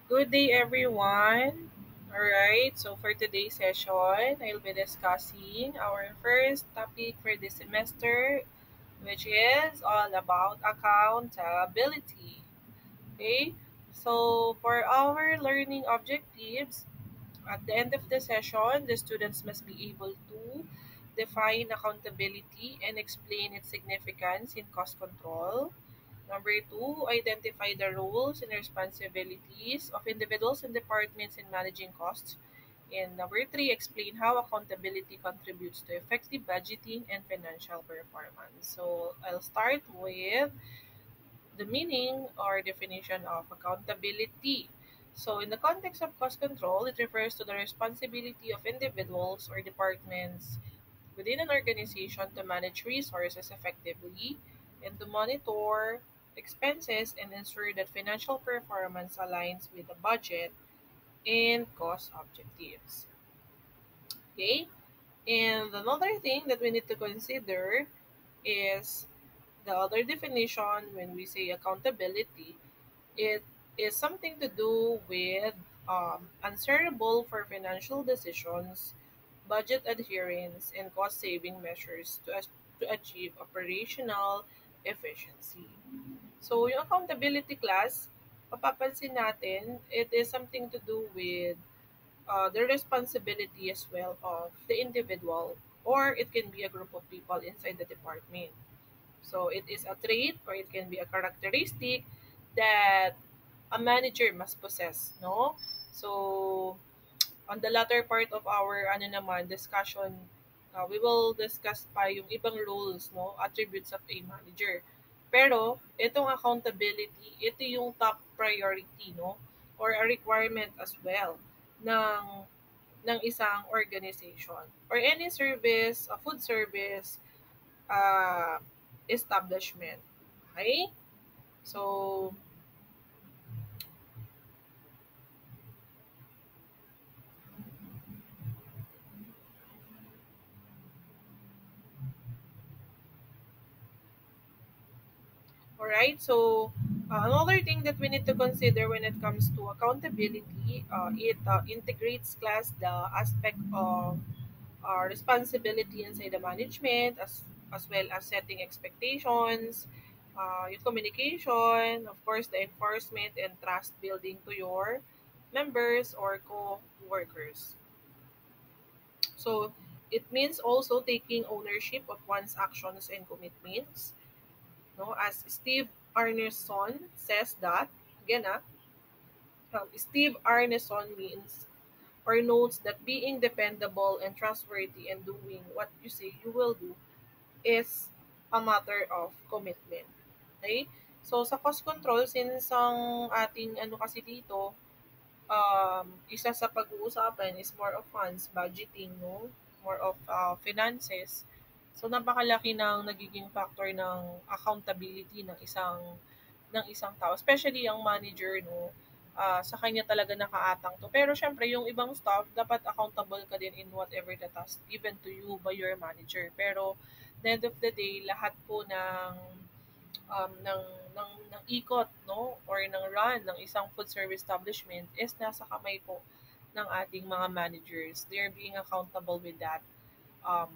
Good day, everyone. All right, so for today's session, I'll be discussing our first topic for this semester, which is all about accountability. Okay, so for our learning objectives, at the end of the session, the students must be able to define accountability and explain its significance in cost control. Number two, identify the roles and responsibilities of individuals and departments in managing costs. And number three, explain how accountability contributes to effective budgeting and financial performance. So I'll start with the meaning or definition of accountability. So, in the context of cost control, it refers to the responsibility of individuals or departments within an organization to manage resources effectively and to monitor expenses and ensure that financial performance aligns with the budget and cost objectives. Okay? And another thing that we need to consider is the other definition when we say accountability. It is something to do with answerable for financial decisions, budget adherence, and cost saving measures to achieve operational efficiency. So, yung accountability class, mapapansin natin, it is something to do with the responsibility as well of the individual, or it can be a group of people inside the department. So, it is a trait or it can be a characteristic that a manager must possess, no? So, on the latter part of our discussion, we will discuss pa yung ibang roles, no, attributes of a manager. Pero itong accountability, ito yung top priority, no, or a requirement as well ng isang organization or any service, a food service uh, establishment. Okay? So, all right. So another thing that we need to consider when it comes to accountability, it integrates class the aspect of responsibility inside the management as well as setting expectations, your communication, of course, the enforcement and trust building to your members or co-workers. So it means also taking ownership of one's actions and commitments, no, as Steve Arneson says that, again, Steve Arneson means or notes that being dependable and trustworthy and doing what you say you will do is a matter of commitment. Okay? So, sa cost control, since ang ating ano kasi dito, isa sa pag-uusapan is more of funds, budgeting, no? More of finances. So, napakalaki ng nagiging factor ng accountability ng isang tao, especially ang manager, no? Sa kanya talaga nakaatang to. Pero syempre, yung ibang staff, dapat accountable ka din in whatever the task given to you by your manager. Pero, the end of the day, lahat po ng ikot, no, or ng run ng isang food service establishment is nasa kamay po ng ating mga managers. They're being accountable with that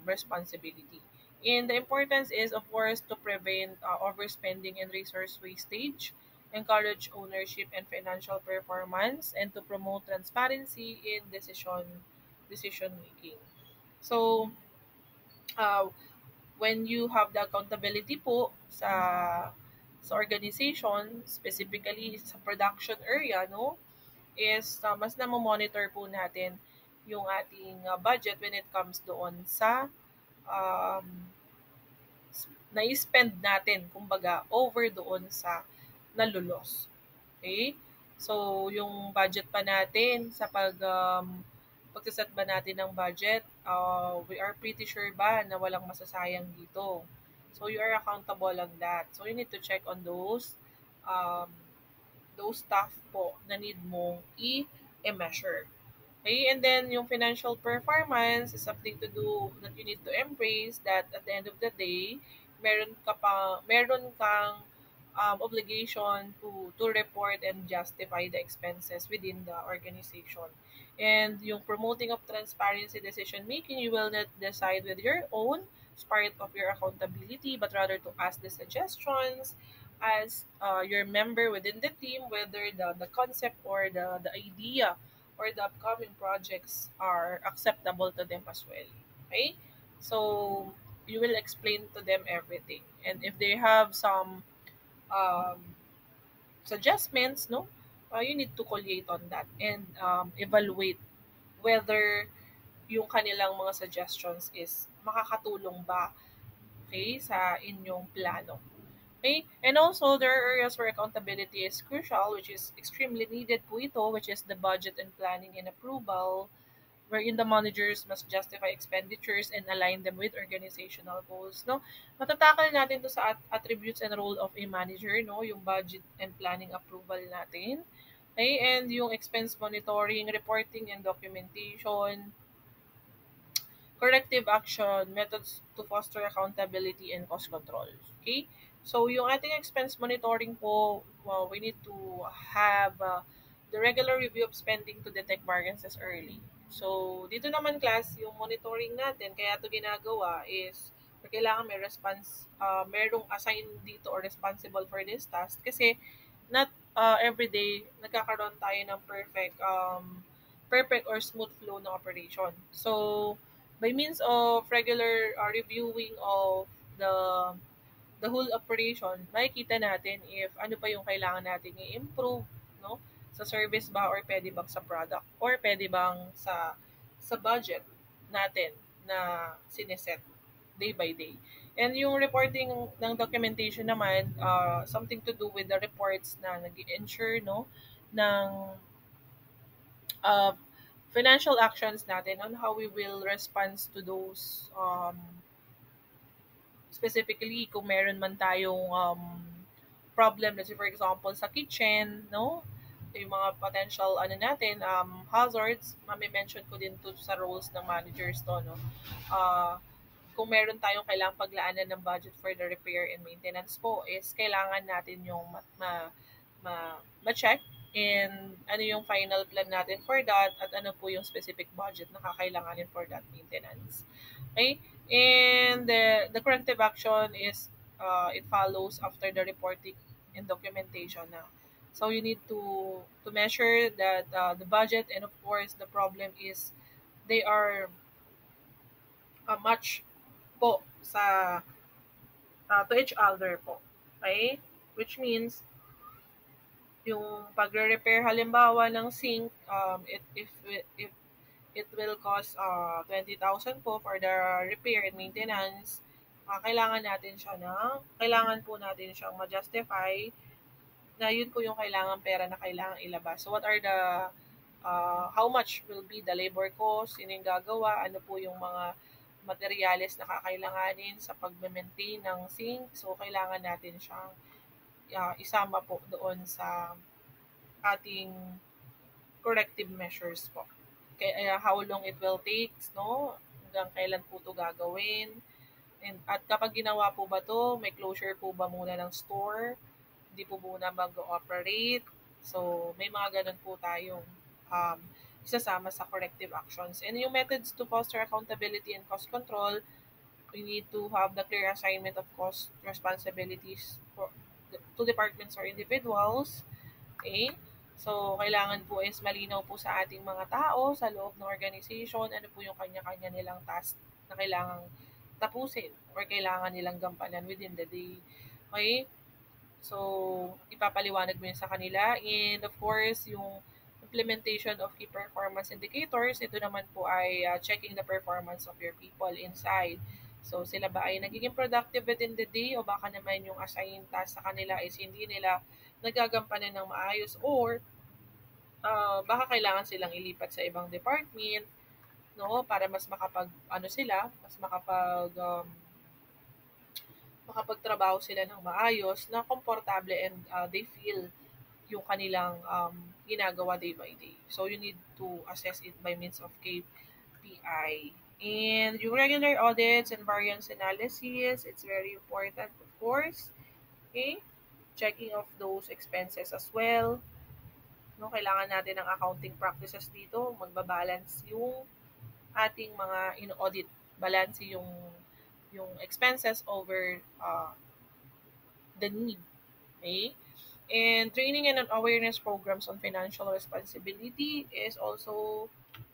responsibility. And the importance is, of course, to prevent overspending and resource wastage, encourage ownership and financial performance, and to promote transparency in decision making. So, uh, when you have the accountability po sa organization, specifically sa production area, no, is mas monitor po natin yung ating budget when it comes doon sa um, na-spend natin, kumbaga, over doon sa nalulos. Okay? So, yung budget pa natin sa pagsaset ba natin ng budget, we are pretty sure ba na walang masasayang dito. So, you are accountable on that. So, you need to check on um, those stuff po na need mong i-measure. Okay, and then yung financial performance is something to do that you need to embrace that at the end of the day, meron kang obligation to report and justify the expenses within the organization. And yung promoting of transparency decision making, you will not decide with your own as part of your accountability, but rather to ask the suggestions as your member within the team, whether the concept or the idea or the upcoming projects are acceptable to them as well. Okay? So you will explain to them everything. And if they have some um, suggestions, no, you need to collate on that and evaluate whether yung kanilang mga suggestions is makakatulong ba, okay, sa inyong plano. Okay? And also, there are areas where accountability is crucial, which is extremely needed po ito, which is the budget and planning and approval, wherein the managers must justify expenditures and align them with organizational goals, no? Matatakal natin 'to sa attributes and role of a manager, no? Yung budget and planning approval natin. Okay? And yung expense monitoring, reporting and documentation, corrective action, methods to foster accountability and cost control. Okay? So, yung ating expense monitoring po, well, we need to have the regular review of spending to detect variances early. So, dito naman class, yung monitoring natin, kaya ito ginagawa is, kailangan may merong assigned dito or responsible for this task kasi not every day nagkakaroon tayo ng perfect or smooth flow ng operation. So, by means of regular reviewing of the the whole operation, makikita natin if ano pa yung kailangan nating i-improve, no? Sa service ba or pwede bang sa product or pwede bang sa budget natin na sineset day by day. And yung reporting ng documentation naman, something to do with the reports na nag-ensure, no, ng uh, financial actions natin on how we will respond to those specifically kung meron man tayong problem, let's say for example sa kitchen, no? Yung mga potential ano natin, hazards, mami-mention ko din to sa roles ng managers to, no? Uh, kung meron tayong kailangang paglaanan ng budget for the repair and maintenance po is kailangan natin yung ma-check and ano yung final plan natin for that at ano po yung specific budget na kakailanganin for that maintenance. Okay? And the corrective action is it follows after the reporting and documentation na. So you need to measure that the budget and of course the problem is they are match po sa to each other po. Okay? Which means yung pagre-repair halimbawa ng sink, if it will cost 20,000 po for the repair and maintenance, kailangan po natin siyang ma-justify na yun po yung kailangan pera na kailangan ilabas. So what are the how much will be the labor cost, sino yung gagawa, ano po yung mga materyales na kakailanganin sa pag-maintain ng sink. So kailangan natin siyang isama po doon sa ating corrective measures po. Kaya how long it will take, no? Hanggang kailan po 'to gagawin. And at kapag ginawa po ba 'to, may closure po ba muna ng store? Hindi po muna mag-ooperate. So, may mga ganun po tayong um, isasama sa corrective actions. And yung methods to foster accountability and cost control, we need to have the clear assignment of cost responsibilities to departments or individuals. Okay? So, kailangan po is malinaw po sa ating mga tao sa loob ng organization, ano po yung kanya-kanya nilang task na kailangang tapusin or kailangan nilang gampanan within the day. Okay? So, ipapaliwanag mo yun sa kanila. And of course, yung implementation of key performance indicators, ito naman po ay checking the performance of your people inside. So, sila ba ay nagiging productive within the day o baka naman yung assigned task sa kanila is hindi nila nagagampanan ng maayos or baka kailangan silang ilipat sa ibang department, no, para mas makapag ano sila, mas makapagtrabaho sila ng maayos na komportable and they feel yung kanilang ginagawa day by day. So you need to assess it by means of KPI. And yung regular audits and variance analysis, it's very important, of course. Okay? checking of those expenses as well. No, kailangan natin ng accounting practices dito, magba-balance yung ating mga in-audit, balance yung expenses over the need. Okay? And training and awareness programs on financial responsibility is also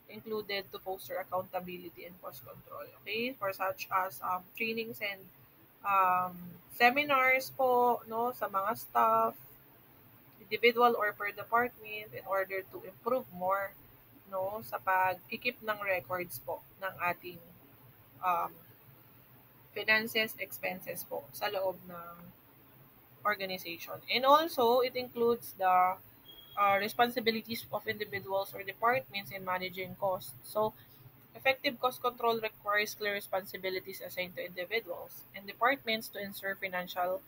included to foster accountability and cost control. Okay? For such as trainings and seminars po no sa mga staff, individual or per department in order to improve more no sa pag-keep ng records po ng ating um, finances, expenses po sa loob ng organization. And also, it includes the responsibilities of individuals or departments in managing costs. So, effective cost control requires clear responsibilities assigned to individuals and departments to ensure financial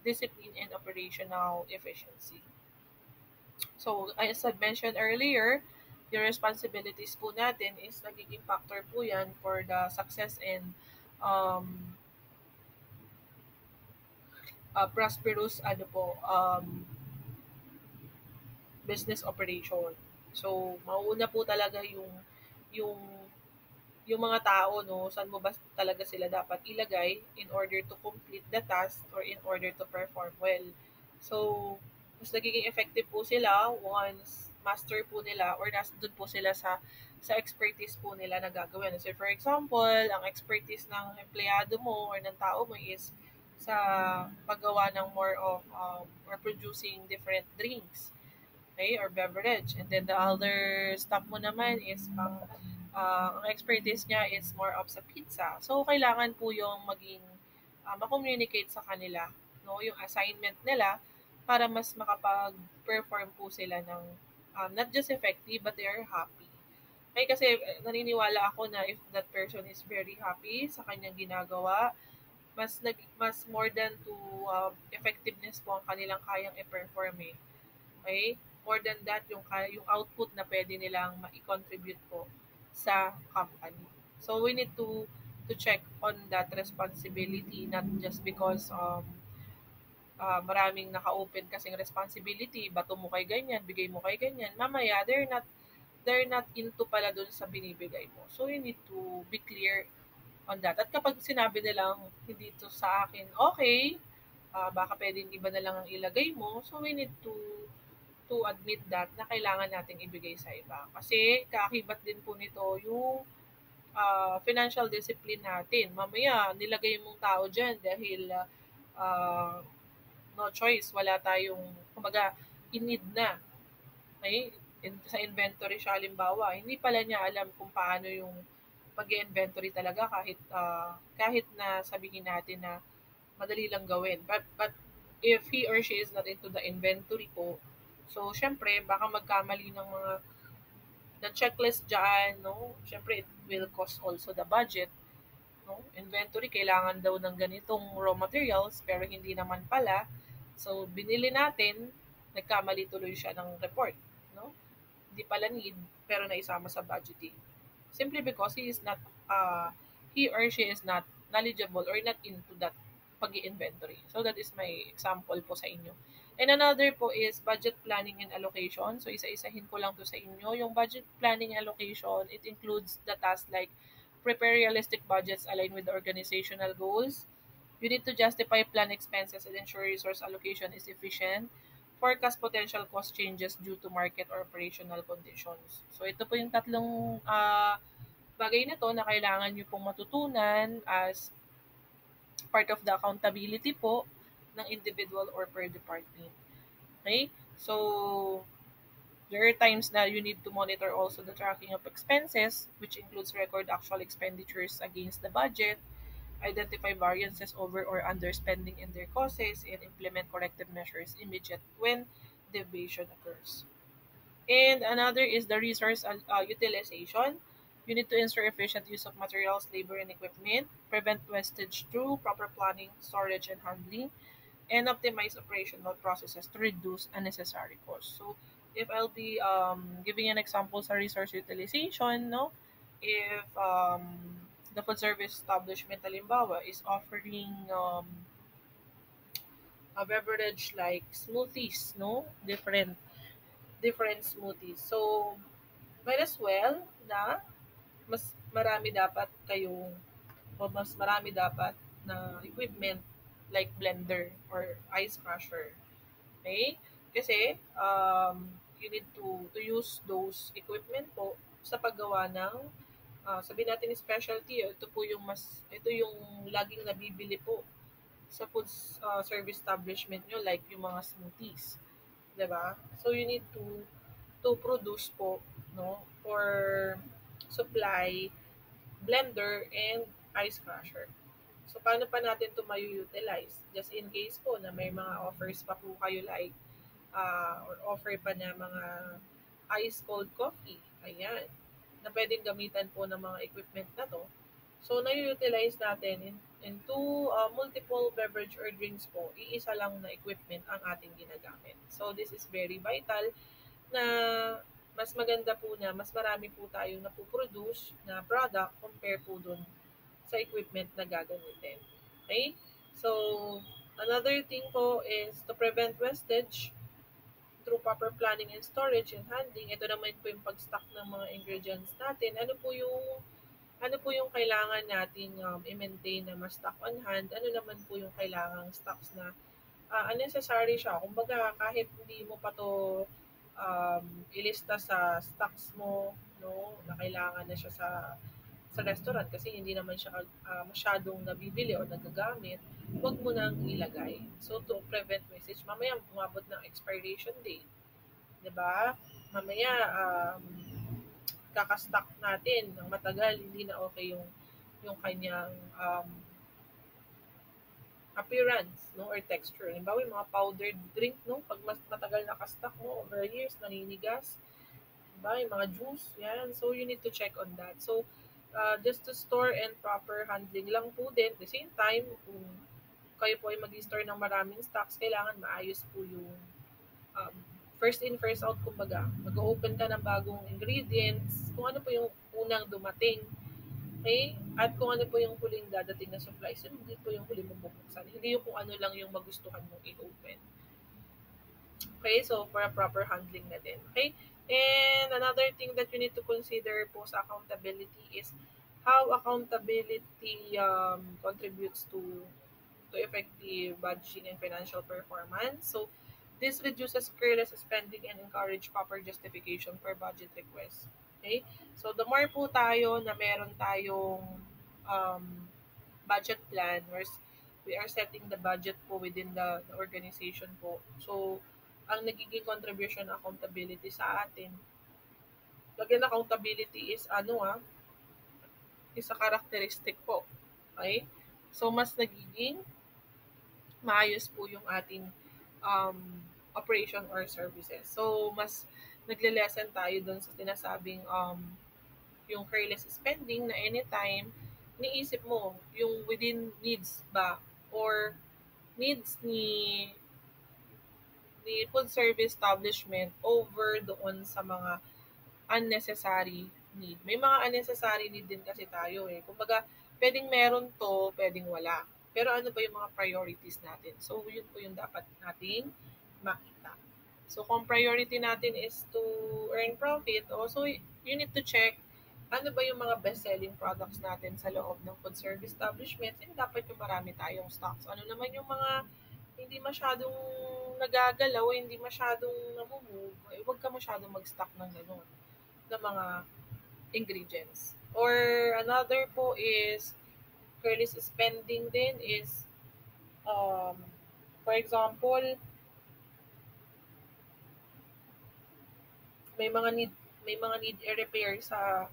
discipline and operational efficiency. So, as I mentioned earlier, yung responsibilities po natin is nagiging factor po yan for the success and um, prosperous business operation. So, mauuna po talaga yung yung mga tao, no, saan mo ba talaga sila dapat ilagay in order to complete the task or in order to perform well. So, mas nagiging effective po sila once master po nila or doon po sila sa expertise po nila na gagawin. So, for example, ang expertise ng empleyado mo or ng tao mo is sa paggawa ng more of or producing different drinks, okay, or beverage. And then the other staff mo naman is ang expertise niya is more of sa pizza. So, kailangan po yung maging ma-communicate sa kanila, no, yung assignment nila para mas makapag-perform po sila ng not just effective but they are happy. Okay, kasi naniniwala ako na if that person is very happy sa kanyang ginagawa, mas more than to effectiveness po ang kanilang kayang i-perform eh. Okay? More than that, yung output na pwede nilang ma-contribute po sa company. So, we need to check on that responsibility, not just because maraming naka-open kasing responsibility, bato mo kay ganyan, bigay mo kay ganyan. Mamaya, they're not into pala dun sa binibigay mo. So, you need to be clear on that. At kapag sinabi nilang hindi to sa akin, okay, baka pwedeng iba na lang ang ilagay mo. So, we need to admit that na kailangan nating ibigay sa iba. Kasi kaakibat din po nito yung financial discipline natin. Mamaya, nilagay mong tao dyan dahil uh, no choice, wala tayong, kumbaga, in need na. Okay? Sa inventory siya, halimbawa, hindi pala niya alam kung paano yung pag-inventory talaga kahit na sabihin natin na madali lang gawin. But if he or she is not into the inventory po, so syempre baka magkamali ng mga ng checklist diyan, no? Syempre it will cost also the budget, no? Inventory kailangan daw ng ganitong raw materials pero hindi naman pala. So binili natin, nagkamali tuloy siya ng report, no? Hindi pala need pero naisama sa budgeting. Simply because he or she is not knowledgeable or not into that pag-inventory. So that is my example po sa inyo. And another po is budget planning and allocation. So isa-isahin ko lang to sa inyo. Yung budget planning and allocation, it includes the tasks like prepare realistic budgets aligned with the organizational goals. You need to justify planned expenses and ensure resource allocation is efficient. Forecast potential cost changes due to market or operational conditions. So ito po yung tatlong bagay na to na kailangan nyo pong matutunan as part of the accountability po ng individual or per department. Okay? So, there are times na you need to monitor also the tracking of expenses, which includes record actual expenditures against the budget, identify variances over or underspending in their causes, and implement corrective measures immediate when deviation occurs. And another is the resource utilization. You need to ensure efficient use of materials, labor, and equipment, prevent wastage through proper planning, storage, and handling, and optimize operational processes to reduce unnecessary costs. So, if I'll be giving an example sa resource utilization, no, if the food service establishment halimbawa is offering a beverage like smoothies, no? Different smoothies. So, might as well na mas marami dapat kayong o mas marami dapat na equipment like blender or ice crusher. Okay? Kasi you need to use those equipment po sa paggawa ng sabihin natin specialty. Ito yung laging nabibili po sa food service establishment nyo like yung mga smoothies. 'Di ba? So you need to produce po no or supply blender and ice crusher. So paano pa natin ito utilize? Just in case po na may mga offers pa po kayo like or offer pa na mga ice cold coffee. Ayan. Na pwedeng gamitan po ng mga equipment na to. So na-utilize natin into multiple beverage or drinks po, iisa lang na equipment ang ating ginagamit. So this is very vital na mas maganda po na mas marami po tayong napoproduce na product compare po dun sa equipment na gagamitin. Okay? So, another thing po is to prevent wastage through proper planning and storage and handling. Ito naman po yung pag-stock ng mga ingredients natin. Ano po yung kailangan nating i-maintain na ma-stock on hand? Ano naman po yung kailangang stocks na unnecessary siya. Kumbaga, kahit hindi mo pa to ilista sa stocks mo, no, na kailangan na siya sa restaurant kasi hindi naman siya masyadong nabibili o nagagamit, wag mo nang ilagay. So, to prevent wastage, mamaya umabot ng expiration date. 'Di ba? Mamaya, kakastock natin ng matagal, hindi na okay yung kanyang appearance, no, or texture. Halimbawa, yung mga powdered drink, no, pag mas matagal nakastock mo over years, naninigas, diba? Yung mga juice, yan. So, you need to check on that. So, just to store and proper handling lang po din. At the same time, kung kayo po ay mag-store ng maraming stocks, kailangan maayos po yung um, first in, first out, kumbaga. Mag-open ka ng bagong ingredients, kung ano po yung unang dumating. Okay? At kung ano po yung huling dadating na supplies, yun hindi po yung huling mong bubuksan. Hindi yung kung ano lang yung magustuhan mong i-open. Okay? So, for a proper handling na din. Okay? And another thing that you need to consider po sa accountability is how accountability contributes to effective budgeting and financial performance. So, this reduces careless spending and encourage proper justification for budget requests. Okay? So, the more po tayo na meron tayong um, budget plan, we are setting the budget po within the organization po. So, ang nagiging contribution ng accountability sa atin, again, accountability is a characteristic po. Okay? So, mas nagiging maayos po yung ating um, operation or services. So, mas nagle-lessen tayo dun sa sinasabing yung careless spending na anytime niisip mo yung within needs ba or needs ni food service establishment over doon sa mga unnecessary need. May mga unnecessary need din kasi tayo eh. Kumbaga, pwedeng meron to, pwedeng wala. Pero ano ba yung mga priorities natin? So, yun po yung dapat nating makita. So, kung priority natin is to earn profit, also you need to check ano ba yung mga best-selling products natin sa loob ng food service establishment. Hindi dapat yung marami tayong stocks. Ano naman yung mga hindi masyadong nagagalaw, hindi masyadong namumove, eh, huwag ka masyadong mag-stock ng gano'n, ng mga ingredients. Or another po is careless spending din is um, for example, may mga need i-repair sa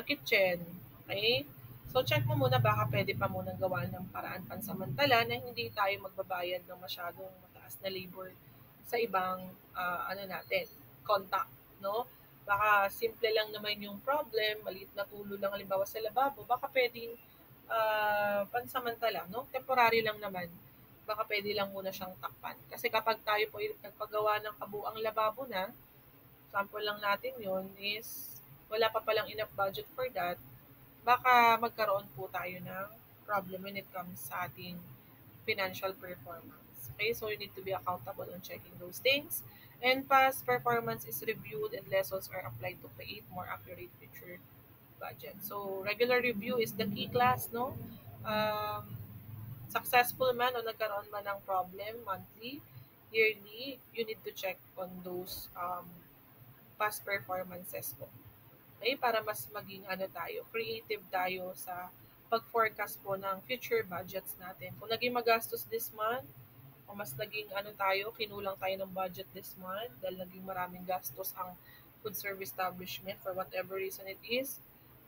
kitchen. Okay? So check mo muna baka pwede pa munang gawa ng paraan pansamantala na hindi tayo magbabayad ng masyadong mataas na labor sa ibang natin, contact, no? Baka simple lang naman yung problem, maliit na tulo lang halimbawa sa lababo, baka pwedeng pansamantala, no? Temporary lang naman. Baka pwede lang muna siyang takpan. Kasi kapag tayo po ay nagpagawa ng kabuang lababo na, sample lang natin yon is wala pa palang enough budget for that, baka magkaroon po tayo ng problem when it comes sa ating financial performance. Okay, so you need to be accountable on checking those things. And past performance is reviewed and lessons are applied to create more accurate future budget. So regular review is the key class, no? Um, Successful man o nagkaroon man ng problem monthly, yearly, you need to check on those past performances po. Okay? Para mas maging ano tayo, creative tayo sa pag-forecast po ng future budgets natin. Kung naging magastos this month, o mas naging ano tayo, kinulang tayo ng budget this month dahil naging maraming gastos ang food service establishment for whatever reason it is,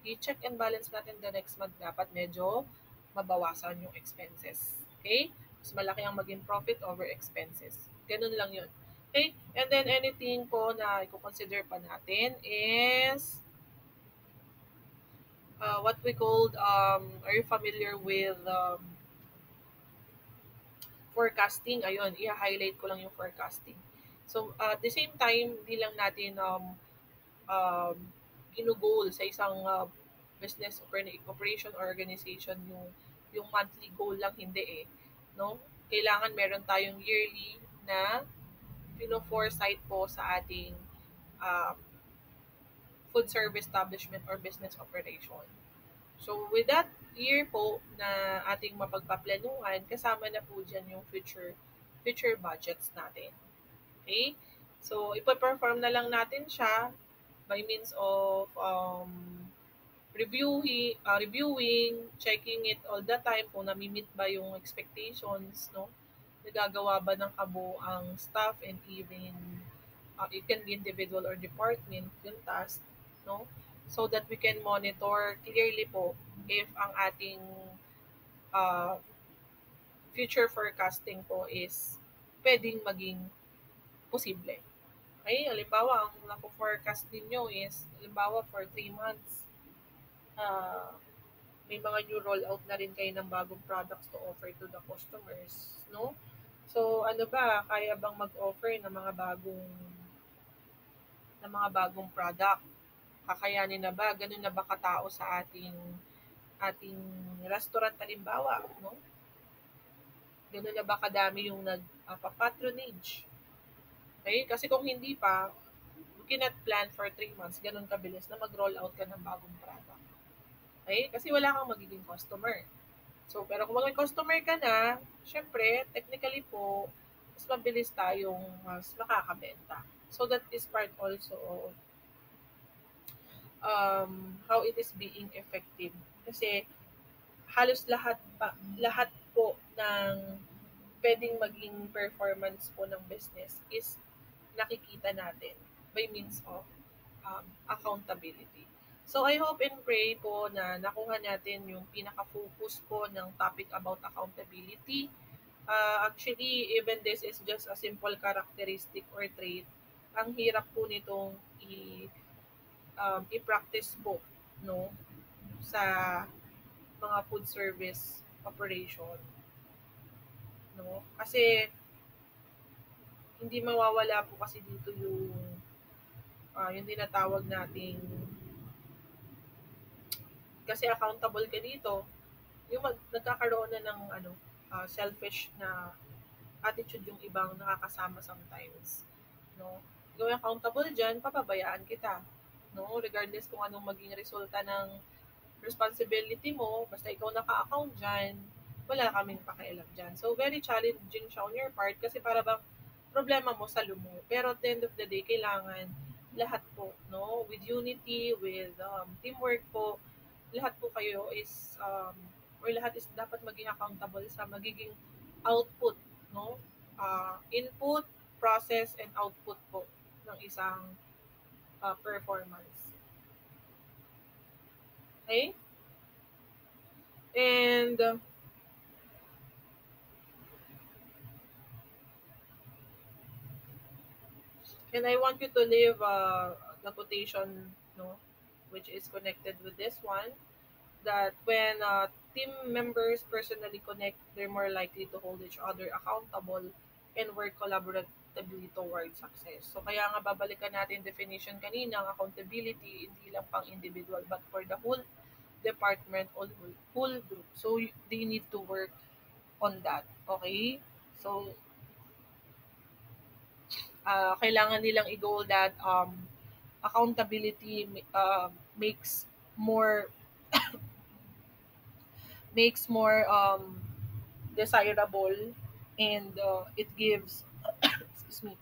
i-check and balance natin the next month. Dapat medyo mabawasan yung expenses. Okay? Mas malaki ang maging profit over expenses. Ganun lang yun. Okay? And then anything po na i-consider pa natin is what we called, are you familiar with forecasting? Ayun, i-highlight ko lang yung forecasting. So, at the same time, hindi lang natin um, ginugol sa isang operation or organization yung monthly goal lang, hindi eh. No? Kailangan meron tayong yearly na pino-foresight po sa ating uh, food service establishment or business operation. So, with that year po na ating mapagpaplanuhan, kasama na po dyan yung future budgets natin. Okay? So, ipa-perform na lang natin siya by means of reviewing, checking it all the time kung nami-meet ba yung expectations, no? Nagagawa ba ng kabuuang staff and even it can be individual or department yung task, no? So that we can monitor clearly po if ang ating uh, future forecasting po is pwedeng maging posible. Okay, halimbawa, ang napo-forecast ninyo is, halimbawa, for 3 months, uh, may mga new rollout na rin kayo ng bagong products to offer to the customers, no? So, ano ba, kaya bang mag-offer ng mga bagong product? Kakayanin na ba? Ganun na ba katao sa ating restaurant halimbawa, no? Ganun na ba kadami yung nagpapatronage? Okay? Kasi kung hindi pa, you cannot plan for 3 months, ganun kabilis na mag-roll out ka ng bagong product. Okay? Kasi wala kang magiging customer. So, pero kung maging customer ka na, syempre, technically po, mas mabilis tayong mas makakabenta. So, that is part also of how it is being effective. Kasi halos lahat po ng pwedeng maging performance po ng business is nakikita natin by means of accountability. So I hope and pray po na nakuha natin yung pinaka-focus po ng topic about accountability. Actually, even this is just a simple characteristic or trait, ang hirap po nitong i-practice po, no, sa mga food service operation, no? Kasi hindi mawawala po kasi dito yung tinatawag nating, kasi accountable ka dito, yung nagkakaroon na ng selfish na attitude yung ibang nakakasama sometimes, no? Gawing accountable diyan, papabayaan kita, no? Regardless kung anong maging resulta ng responsibility mo, basta ikaw naka-account diyan, wala kaming pakialam diyan. So very challenging siya on your part kasi para bang problema mo sa lumo. Pero at the end of the day, kailangan lahat po, no? With unity, with teamwork po, lahat po kayo is or lahat is dapat maging accountable sa magiging output, no? Input, process, and output po ng isang performance. Okay? And I want you to leave the quotation, no, which is connected with this one, that when team members personally connect, they're more likely to hold each other accountable and work collaboratively towards success. So kaya nga babalikan natin definition kanina, ang accountability, hindi lang pang individual but for the whole department or whole group. So they need to work on that. Okay? So Kailangan nilang i-goal that accountability more makes more desirable, and it gives excuse me,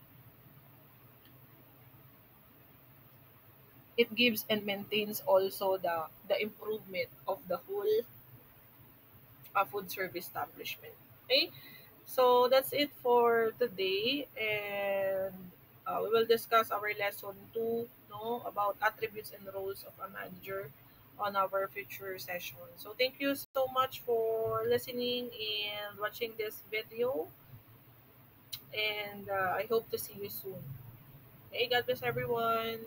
it gives and maintains also the improvement of the whole food service establishment. Okay, so that's it for today, and we will discuss our lesson 2, no, about attributes and roles of a manager on our future session. So thank you so much for listening and watching this video, and I hope to see you soon. Okay, God bless everyone.